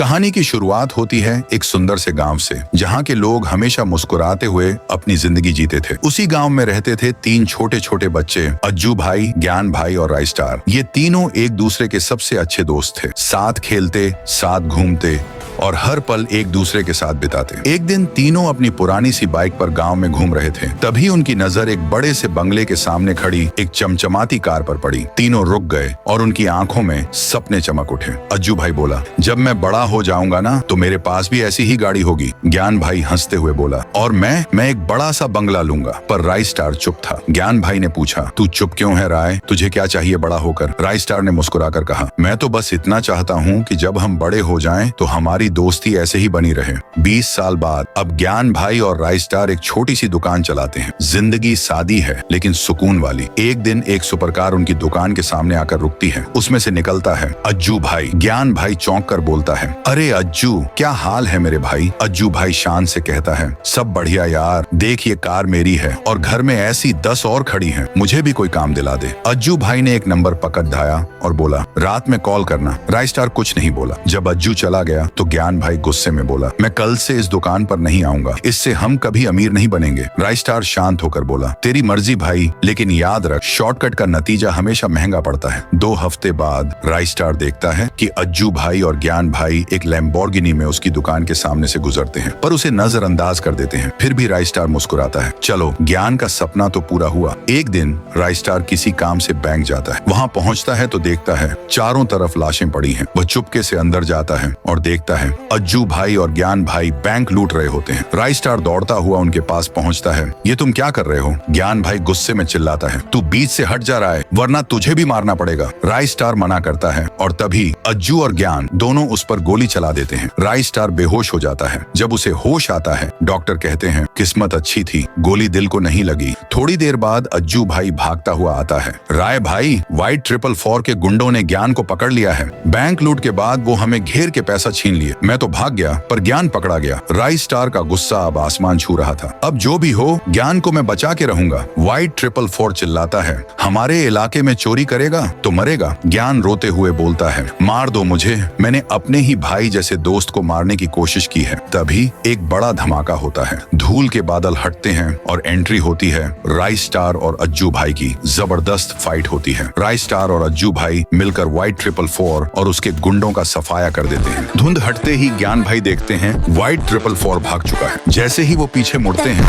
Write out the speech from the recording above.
कहानी की शुरुआत होती है एक सुंदर से गांव से, जहां के लोग हमेशा मुस्कुराते हुए अपनी जिंदगी जीते थे। उसी गांव में रहते थे 3 छोटे छोटे बच्चे, अज्जू भाई, ज्ञान भाई और राय स्टार। ये तीनों एक दूसरे के सबसे अच्छे दोस्त थे। साथ खेलते, साथ घूमते और हर पल एक दूसरे के साथ बिताते। एक दिन तीनों अपनी पुरानी सी बाइक पर गांव में घूम रहे थे। तभी उनकी नजर एक बड़े से बंगले के सामने खड़ी एक चमचमाती कार पर पड़ी। तीनों रुक गए और उनकी आंखों में सपने चमक उठे। अज्जू भाई बोला, जब मैं बड़ा हो जाऊंगा ना तो मेरे पास भी ऐसी ही गाड़ी होगी। ज्ञान भाई हंसते हुए बोला, और मैं एक बड़ा सा बंगला लूंगा। पर राय स्टार चुप था। ज्ञान भाई ने पूछा, तू चुप क्यों है राय? तुझे क्या चाहिए बड़ा होकर? राय स्टार ने मुस्कुराकर कहा, मैं तो बस इतना चाहता हूँ कि जब हम बड़े हो जाएं तो हमारी दोस्ती ऐसे ही बनी रहे। 20 साल बाद अब ज्ञान भाई और राय स्टार एक छोटी सी दुकान चलाते हैं। जिंदगी सादी है लेकिन सुकून वाली। एक दिन एक सुपरकार उनकी दुकान के सामने आकर रुकती है। उसमें से निकलता है अज्जू भाई। ज्ञान भाई चौंक कर बोलता है, अरे अज्जू, क्या हाल है मेरे भाई? अज्जू भाई शान से कहता है, सब बढ़िया यार, देख ये कार मेरी है और घर में ऐसी 10 और खड़ी हैं, मुझे भी कोई काम दिला दे। अज्जू भाई ने एक नंबर पकड़ धाया और बोला, रात में कॉल करना। राय स्टार कुछ नहीं बोला। जब अज्जू चला गया तो ज्ञान भाई गुस्से में बोला, मैं कल से इस दुकान पर नहीं आऊंगा, इससे हम कभी अमीर नहीं बनेंगे। राय स्टार शांत होकर बोला, तेरी मर्जी भाई, लेकिन याद रख, शॉर्टकट का नतीजा हमेशा महंगा पड़ता है। 2 हफ्ते बाद राय स्टार देखता है कि अज्जू भाई और ज्ञान भाई एक लैम्बोर्गिनी में उसकी दुकान के सामने से गुजरते हैं, पर उसे नजरअंदाज कर देते हैं। फिर भी राय स्टार मुस्कुराता है। चलो, ज्ञान का सपना तो पूरा हुआ। एक दिन राय स्टार किसी काम से बैंक जाता है। वहाँ पहुँचता है तो देखता है चारों तरफ लाशें पड़ी हैं। वह चुपके से अंदर जाता है और देखता है अज्जू भाई और ज्ञान भाई बैंक लूट रहे होते हैं। राय स्टार दौड़ता हुआ उनके पास पहुंचता है। ये तुम क्या कर रहे हो? ज्ञान भाई गुस्से में चिल्लाता है, तू बीच से हट जा रहा है वरना तुझे भी मारना पड़ेगा। राय स्टार मना करता है और तभी अज्जू और ज्ञान दोनों उस पर गोली चला देते हैं। राय स्टार बेहोश हो जाता है। जब उसे होश आता है, डॉक्टर कहते हैं, किस्मत अच्छी थी, गोली दिल को नहीं लगी। थोड़ी देर बाद अज्जू भाई भागता हुआ आता है। राय भाई, White 444 के गुंडों ने ज्ञान को पकड़ लिया है। बैंक लूट के बाद वो हमें घेर के पैसा छीन लिए। मैं तो भाग गया पर ज्ञान पकड़ा गया। राय स्टार का गुस्सा अब आसमान छू रहा था। अब जो भी हो, ज्ञान को मैं बचा के रहूंगा। White 444 चिल्लाता है, हमारे इलाके में चोरी करेगा तो मरेगा। ज्ञान रोते हुए बोलता है, मार दो मुझे, मैंने अपने ही भाई जैसे दोस्त को मारने की कोशिश की है। तभी एक बड़ा धमाका होता है। धूल के बादल हटते हैं और एंट्री होती है राय स्टार और अज्जू भाई की। जबरदस्त फाइट होती है। राय स्टार और अज्जू भाई मिलकर White 444 और उसके गुंडों का सफाया कर देते हैं। धुंध हटते ही ज्ञान भाई देखते हैं White 444 भाग चुका है। जैसे ही वो पीछे मुड़ते हैं,